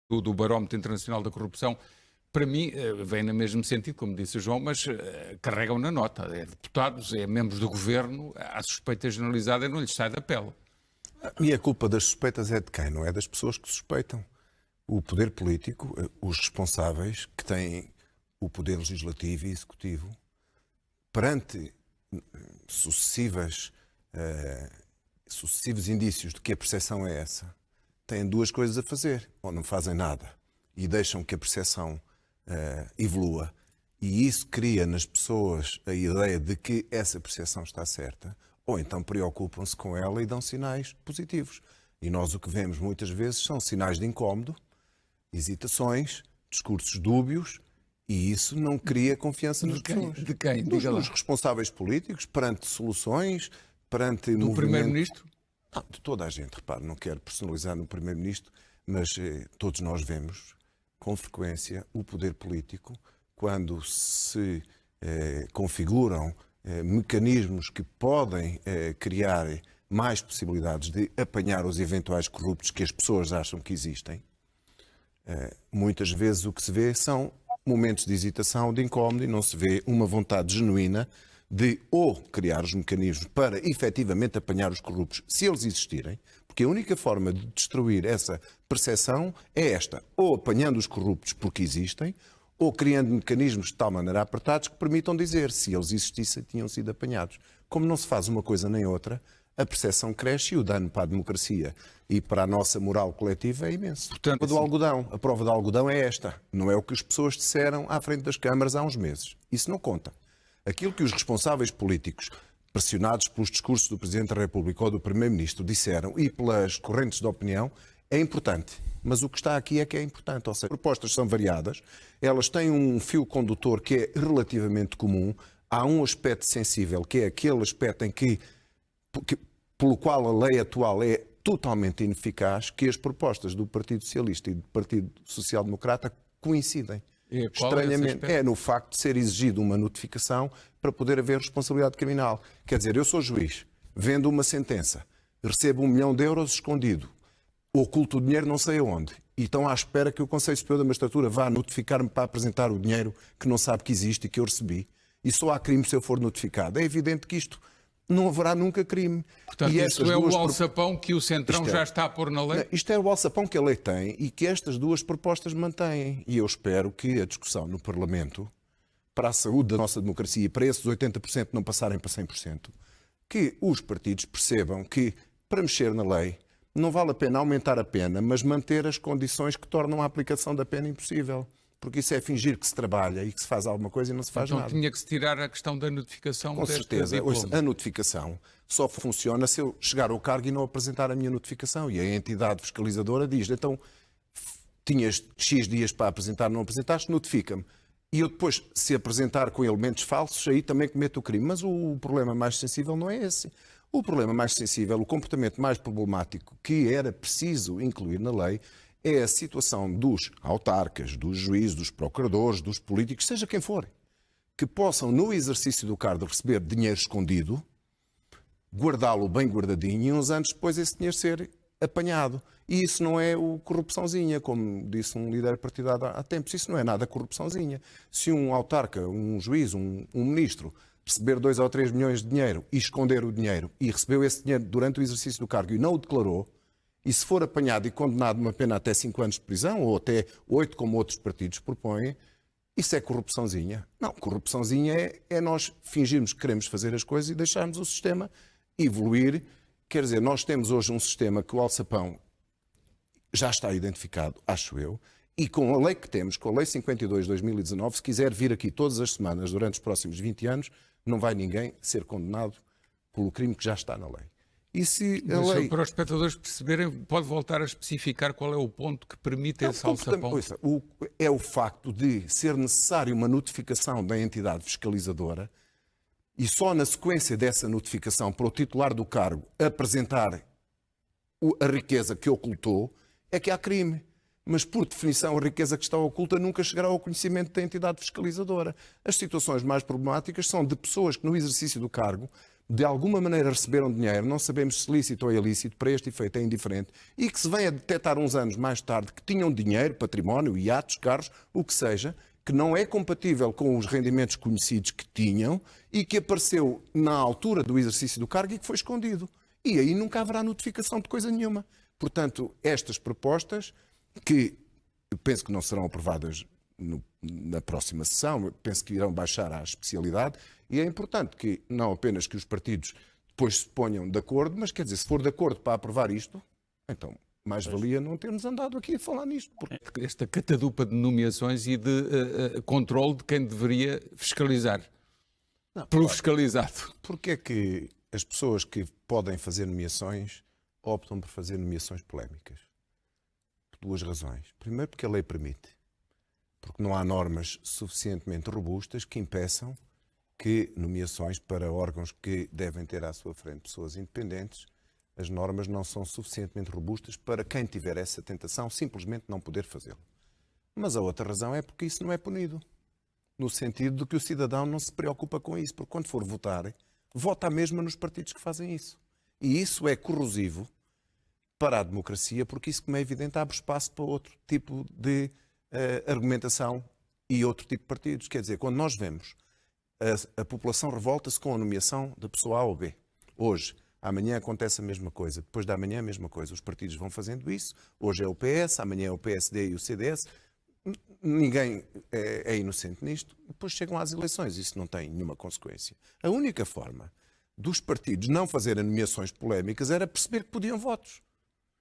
do Barómetro Internacional da Corrupção, para mim, vem no mesmo sentido, como disse o João, mas carregam na nota. É deputados, é membros do governo, a suspeita generalizada não lhes sai da pele. E a culpa das suspeitas é de quem? Não é das pessoas que suspeitam. O poder político, os responsáveis que têm o poder legislativo e executivo, perante sucessivos indícios de que a percepção é essa, têm duas coisas a fazer. Ou não fazem nada e deixam que a percepção evolua, e isso cria nas pessoas a ideia de que essa percepção está certa, ou então preocupam-se com ela e dão sinais positivos. E nós o que vemos muitas vezes são sinais de incómodo, hesitações, discursos dúbios, e isso não cria confiança nas pessoas. De quem? Dos responsáveis políticos, perante soluções, perante do Primeiro-Ministro? De toda a gente, repare, não quero personalizar no Primeiro-Ministro, mas todos nós vemos com frequência o poder político, quando se configuram mecanismos que podem criar mais possibilidades de apanhar os eventuais corruptos que as pessoas acham que existem. Muitas vezes o que se vê são momentos de hesitação, de incómodo, e não se vê uma vontade genuína de ou criar os mecanismos para efetivamente apanhar os corruptos, se eles existirem, porque a única forma de destruir essa percepção é esta: ou apanhando os corruptos porque existem, ou criando mecanismos de tal maneira apertados que permitam dizer se eles existissem tinham sido apanhados. Como não se faz uma coisa nem outra, a percepção cresce e o dano para a democracia e para a nossa moral coletiva é imenso. Portanto, a prova do algodão é esta. Não é o que as pessoas disseram à frente das câmaras há uns meses. Isso não conta. Aquilo que os responsáveis políticos, pressionados pelos discursos do Presidente da República ou do Primeiro-Ministro, disseram e pelas correntes de opinião, é importante. Mas o que está aqui é que é importante. Ou seja, as propostas são variadas, elas têm um fio condutor que é relativamente comum. Há um aspecto sensível, que é aquele aspecto em pelo qual a lei atual é totalmente ineficaz, que as propostas do Partido Socialista e do Partido Social Democrata coincidem. Estranhamente, é no facto de ser exigido uma notificação para poder haver responsabilidade criminal. Quer dizer, eu sou juiz, vendo uma sentença, recebo 1 milhão de euros escondido, oculto o dinheiro não sei aonde, e estão à espera que o Conselho Superior da Magistratura vá notificar-me para apresentar o dinheiro que não sabe que existe e que eu recebi, e só há crime se eu for notificado. É evidente que isto não haverá nunca crime. Portanto, isso é o alçapão que o Centrão já está a pôr na lei? Isto é o alçapão que a lei tem e que estas duas propostas mantêm. E eu espero que a discussão no Parlamento, para a saúde da nossa democracia e para esses 80% não passarem para 100%, que os partidos percebam que, para mexer na lei, não vale a pena aumentar a pena, mas manter as condições que tornam a aplicação da pena impossível. Porque isso é fingir que se trabalha e que se faz alguma coisa e não se faz nada. Então tinha que se tirar a questão da notificação. Com certeza. A notificação só funciona se eu chegar ao cargo e não apresentar a minha notificação. E a entidade fiscalizadora diz: então, tinhas X dias para apresentar, não apresentaste, notifica-me. E eu depois, se apresentar com elementos falsos, aí também cometo o crime. Mas o problema mais sensível não é esse. O problema mais sensível, o comportamento mais problemático que era preciso incluir na lei, é a situação dos autarcas, dos juízes, dos procuradores, dos políticos, seja quem for, que possam, no exercício do cargo, receber dinheiro escondido, guardá-lo bem guardadinho e uns anos depois esse dinheiro ser apanhado. E isso não é o corrupçãozinha, como disse um líder partidário há tempos. Isso não é nada corrupçãozinha. Se um autarca, um juiz, um ministro receber 2 ou 3 milhões de dinheiro e esconder o dinheiro e recebeu esse dinheiro durante o exercício do cargo e não o declarou, e se for apanhado e condenado a uma pena até 5 anos de prisão, ou até 8, como outros partidos propõem, isso é corrupçãozinha. Não, corrupçãozinha é nós fingirmos que queremos fazer as coisas e deixarmos o sistema evoluir. Quer dizer, nós temos hoje um sistema que o alçapão já está identificado, acho eu, e com a lei que temos, com a Lei 52 de 2019, se quiser vir aqui todas as semanas durante os próximos 20 anos, não vai ninguém ser condenado pelo crime que já está na lei. E se a lei... Para os espectadores perceberem, pode voltar a especificar qual é o ponto que permite esse alçapão? É o facto de ser necessário uma notificação da entidade fiscalizadora e só na sequência dessa notificação para o titular do cargo apresentar a riqueza que ocultou é que há crime. Mas, por definição, a riqueza que está oculta nunca chegará ao conhecimento da entidade fiscalizadora. As situações mais problemáticas são de pessoas que, no exercício do cargo, de alguma maneira receberam dinheiro, não sabemos se lícito ou ilícito, para este efeito é indiferente, e que se vem a detectar uns anos mais tarde que tinham dinheiro, património, iates, carros, o que seja, que não é compatível com os rendimentos conhecidos que tinham e que apareceu na altura do exercício do cargo e que foi escondido. E aí nunca haverá notificação de coisa nenhuma. Portanto, estas propostas, que eu penso que não serão aprovadas na próxima sessão, penso que irão baixar à especialidade, e é importante que não apenas que os partidos depois se ponham de acordo, mas quer dizer, se for de acordo para aprovar isto, então mais valia não termos andado aqui a falar nisto. Porque esta catadupa de nomeações e de controle de quem deveria fiscalizar. Não, pelo fiscalizado. Porque é que as pessoas que podem fazer nomeações optam por fazer nomeações polémicas? Por duas razões. Primeiro, porque a lei permite. Porque não há normas suficientemente robustas que impeçam que nomeações para órgãos que devem ter à sua frente pessoas independentes, as normas não são suficientemente robustas para quem tiver essa tentação simplesmente não poder fazê-lo. Mas a outra razão é porque isso não é punido. No sentido de que o cidadão não se preocupa com isso, porque quando for votar, vota mesmo nos partidos que fazem isso. E isso é corrosivo para a democracia, porque isso, como é evidente, abre espaço para outro tipo de argumentação e outro tipo de partidos. Quer dizer, quando nós vemos a população revolta-se com a nomeação da pessoa A ou B. Hoje, amanhã acontece a mesma coisa, depois da manhã a mesma coisa. Os partidos vão fazendo isso. Hoje é o PS, amanhã é o PSD e o CDS. Ninguém é inocente nisto. Depois chegam às eleições. Isso não tem nenhuma consequência. A única forma dos partidos não fazerem nomeações polémicas era perceber que podiam votos.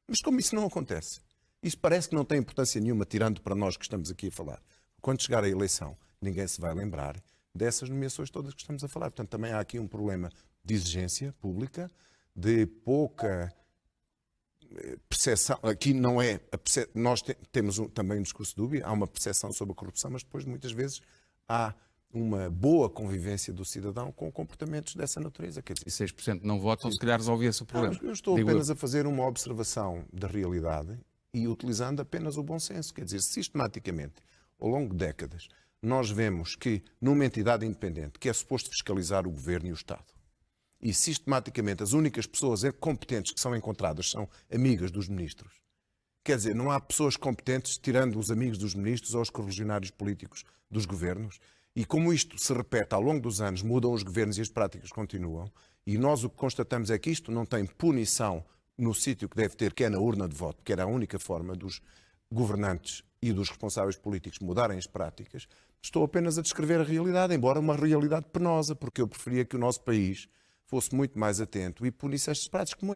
Mas como isso não acontece? Isso parece que não tem importância nenhuma, tirando para nós que estamos aqui a falar. Quando chegar a eleição, ninguém se vai lembrar dessas nomeações todas que estamos a falar. Portanto, também há aqui um problema de exigência pública, de pouca percepção. Aqui não é... Nós temos também um discurso dúbio, há uma percepção sobre a corrupção, mas depois, muitas vezes, há uma boa convivência do cidadão com comportamentos dessa natureza. Quer dizer, e 6% não votam, se calhar resolvia esse problema. Eu estou apenas a fazer uma observação da realidade e utilizando apenas o bom senso. Quer dizer, sistematicamente, ao longo de décadas, nós vemos que, numa entidade independente, que é suposto fiscalizar o governo e o Estado, e sistematicamente as únicas pessoas competentes que são encontradas são amigas dos ministros. Quer dizer, não há pessoas competentes tirando os amigos dos ministros ou os correligionários políticos dos governos. E como isto se repete ao longo dos anos, mudam os governos e as práticas continuam, e nós o que constatamos é que isto não tem punição no sítio que deve ter, que é na urna de voto, que era a única forma dos governantes e dos responsáveis políticos mudarem as práticas. Estou apenas a descrever a realidade, embora uma realidade penosa, porque eu preferia que o nosso país fosse muito mais atento e punisse estas práticas como